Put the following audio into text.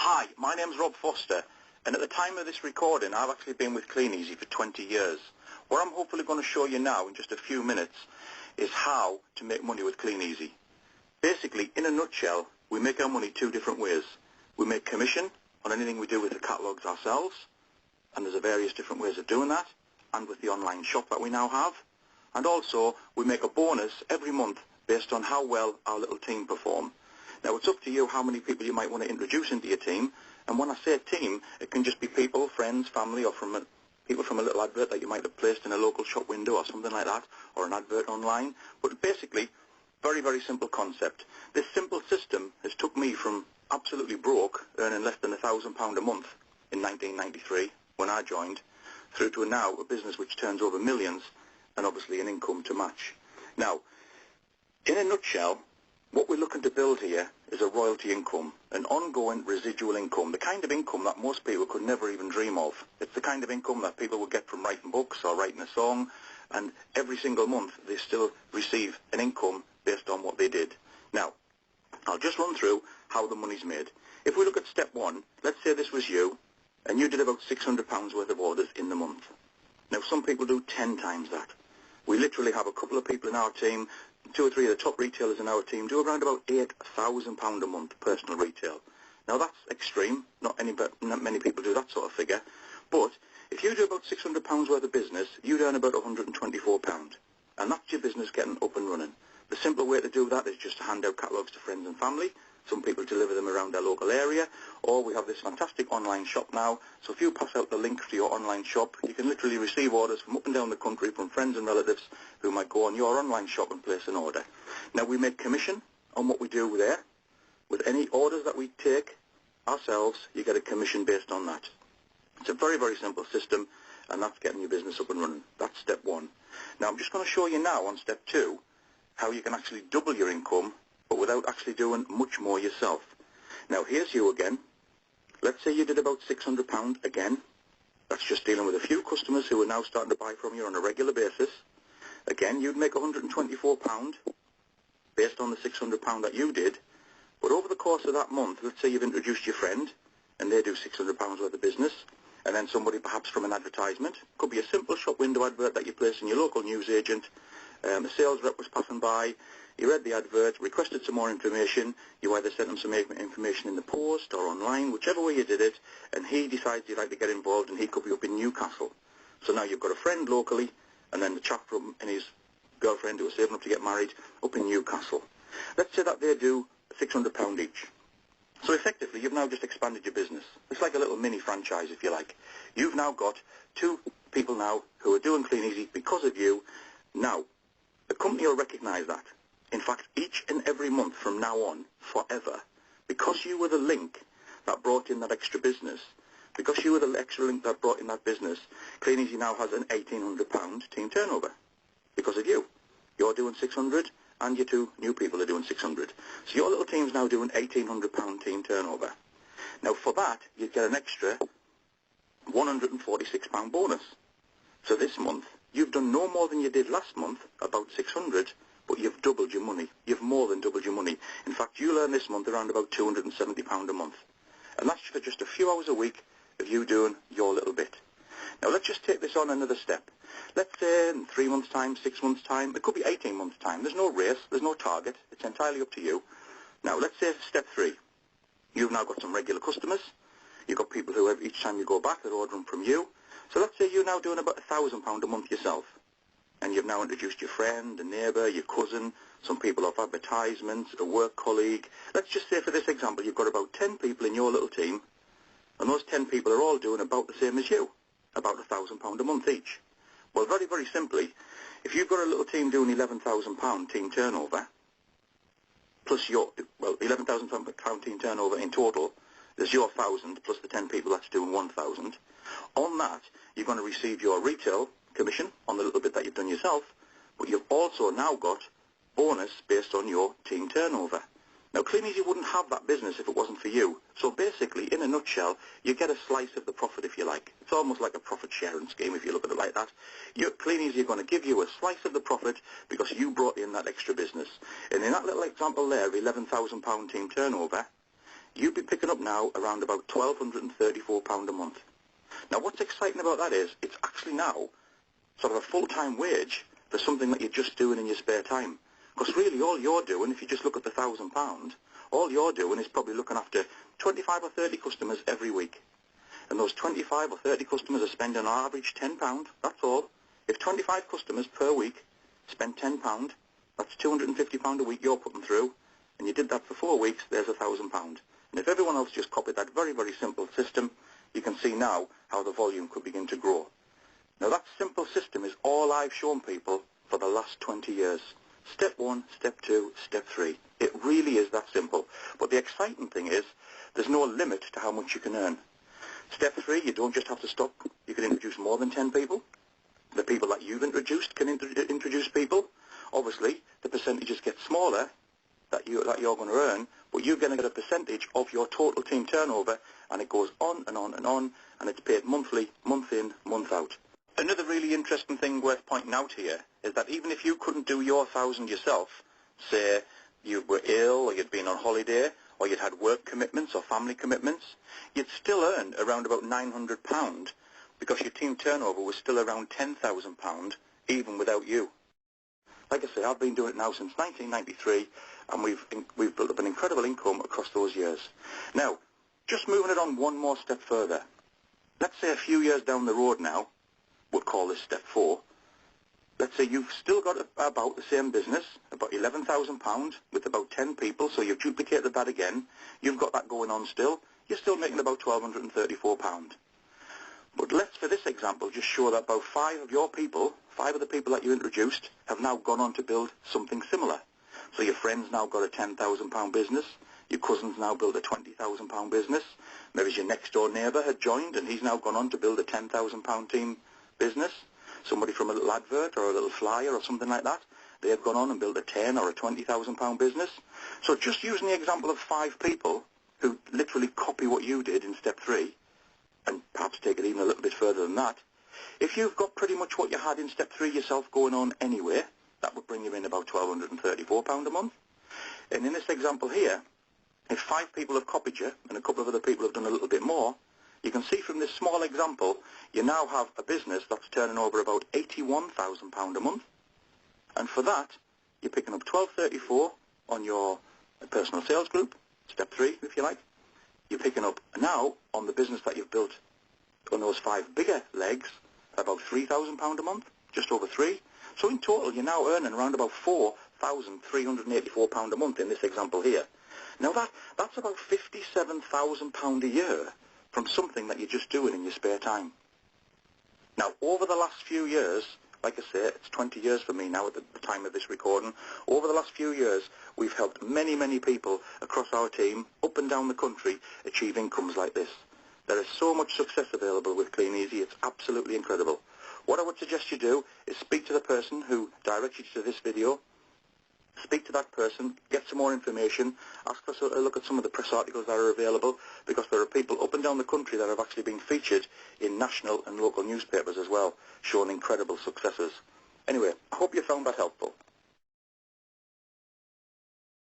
Hi, my name's Rob Foster, and at the time of this recording, I've actually been with Kleeneze for 20 years. What I'm hopefully going to show you now in just a few minutes is how to make money with Kleeneze. Basically, in a nutshell, we make our money two different ways. We make commission on anything we do with the catalogues ourselves, and there's various different ways of doing that, and with the online shop that we now have. And also, we make a bonus every month based on how well our little team perform. Now, it's up to you how many people you might want to introduce into your team. And when I say team, it can just be people, friends, family, or people from a little advert that you might have placed in a local shop window or something like that, or an advert online. But basically, very, very simple concept. This simple system has took me from absolutely broke, earning less than £1,000 a month in 1993, when I joined, through to now a business which turns over millions, and obviously an income to match. Now, in a nutshell, what we're looking to build here is a royalty income, an ongoing residual income, the kind of income that most people could never even dream of. It's the kind of income that people would get from writing books or writing a song, and every single month they still receive an income based on what they did. Now, I'll just run through how the money's made. If we look at step one, let's say this was you, and you did about £600 worth of orders in the month. Now, some people do 10 times that. We literally have a couple of people in our team, 2 or 3 of the top retailers in our team do around about £8,000 a month personal retail. Now that's extreme. Not many people do that sort of figure. But if you do about £600 worth of business, you'd earn about £124. And that's your business getting up and running. The simple way to do that is just to hand out catalogues to friends and family. Some people deliver them around their local area, or we have this fantastic online shop now. So if you pass out the link to your online shop, you can literally receive orders from up and down the country from friends and relatives who might go on your online shop and place an order. Now, we make commission on what we do there. With any orders that we take ourselves, you get a commission based on that. It's a very, very simple system, and that's getting your business up and running. That's step one. Now, I'm just going to show you now on step two how you can actually double your income, but without actually doing much more yourself. Now, here's you again. Let's say you did about £600 again. That's just dealing with a few customers who are now starting to buy from you on a regular basis. Again, you'd make £124 based on the £600 that you did. But over the course of that month, let's say you've introduced your friend, and they do £600 worth of business, and then somebody perhaps from an advertisement. Could be a simple shop window advert that you place in your local newsagent. A sales rep was passing by. You read the advert, requested some more information. You either sent him some information in the post or online, whichever way you did it, and he decides he'd like to get involved, and he could be up in Newcastle. So now you've got a friend locally, and then the chap from and his girlfriend who are saving up to get married up in Newcastle. Let's say that they do £600 each. So effectively, you've now just expanded your business. It's like a little mini franchise, if you like. You've now got 2 people now who are doing Kleeneze because of you. Now, the company will recognise that. In fact, each and every month from now on, forever, because you were the link that brought in that extra business, because you were the extra link that brought in that business, Kleeneze now has an £1,800 team turnover because of you. You're doing 600, and your 2 new people are doing 600. So your little team's now doing £1,800 team turnover. Now, for that, you get an extra £146 bonus. So this month, you've done no more than you did last month, about 600, but you've doubled your money. You've more than doubled your money. In fact, you'll earn this month around about £270 a month. And that's for just a few hours a week of you doing your little bit. Now, let's just take this on another step. Let's say in 3 months' time, 6 months' time, it could be 18 months' time. There's no race, there's no target. It's entirely up to you. Now, let's say step 3. You've now got some regular customers. You've got people who, each time you go back, they're ordering from you. So let's say you're now doing about £1,000 a month yourself. And you've now introduced your friend, a neighbour, your cousin, some people off advertisements, a work colleague. Let's just say for this example, you've got about 10 people in your little team, and those 10 people are all doing about the same as you, about £1,000 a month each. Well, very, very simply, if you've got a little team doing £11,000 team turnover, plus your, well, £11,000 team turnover in total, there's your 1,000 plus the 10 people that's doing 1,000. On that, you're going to receive your retail commission on the little bit that you've done yourself, but you've also now got bonus based on your team turnover. Now, Kleeneze wouldn't have that business if it wasn't for you. So basically, in a nutshell, you get a slice of the profit, if you like. It's almost like a profit-sharing scheme, if you look at it like that. Kleeneze are going to give you a slice of the profit because you brought in that extra business. And in that little example there of £11,000 team turnover, you'd be picking up now around about £1,234 a month. Now what's exciting about that is it's actually now sort of a full-time wage for something that you're just doing in your spare time. Because really all you're doing, if you just look at the £1,000, all you're doing is probably looking after 25 or 30 customers every week. And those 25 or 30 customers are spending on average £10, that's all. If 25 customers per week spend £10, that's £250 a week you're putting through, and you did that for 4 weeks, there's £1,000. And if everyone else just copied that very, very simple system, you can see now how the volume could begin to grow. Now that simple system is all I've shown people for the last 20 years. Step 1, Step 2, Step 3. It really is that simple. But the exciting thing is there's no limit to how much you can earn. Step 3, you don't just have to stop. You can introduce more than 10 people. The people that you've introduced can introduce people. Obviously, the percentages get smaller that you're going to earn, but you're going to get a percentage of your total team turnover, and it goes on and on and on, and it's paid monthly, month in, month out. Another really interesting thing worth pointing out here is that even if you couldn't do your 1,000 yourself, say you were ill or you'd been on holiday or you'd had work commitments or family commitments, you'd still earn around about £900 because your team turnover was still around £10,000 even without you. Like I say, I've been doing it now since 1993, and we've built up an incredible income across those years. Now, just moving it on one more step further. Let's say a few years down the road now, we'll call this Step 4. Let's say you've still got about the same business, about £11,000 with about 10 people, so you've duplicated that again. You've got that going on still. You're still making about £1,234. But let's, for this example, just show that about 5 of your people, 5 of the people that you introduced, have now gone on to build something similar. So your friend's now got a £10,000 business. Your cousin's now built a £20,000 business. Maybe your next-door neighbour had joined, and he's now gone on to build a £10,000 team business. Somebody from a little advert or a little flyer or something like that, they have gone on and built a £10,000 or a £20,000 business. So just using the example of 5 people who literally copy what you did in Step 3, and perhaps take it even a little bit further than that, if you've got pretty much what you had in Step 3 yourself going on anyway, that would bring you in about £1,234 a month. And in this example here, if 5 people have copied you and a couple of other people have done a little bit more, you can see from this small example, you now have a business that's turning over about £81,000 a month. And for that, you're picking up £1,234 on your personal sales group, Step 3 if you like. You're picking up now on the business that you've built on those 5 bigger legs about £3,000 a month, just over 3. So in total, you're now earning around about £4,384 a month in this example here. Now that's about £57,000 a year from something that you're just doing in your spare time. Now, over the last few years, like I say, it's 20 years for me now at the time of this recording. Over the last few years, we've helped many, many people across our team, up and down the country, achieve incomes like this. There is so much success available with Kleeneze, it's absolutely incredible. What I would suggest you do is speak to the person who directed you to this video, speak to that person, get some more information, ask us a look at some of the press articles that are available, because there are people up and down the country that have actually been featured in national and local newspapers as well, showing incredible successes. Anyway, I hope you found that helpful.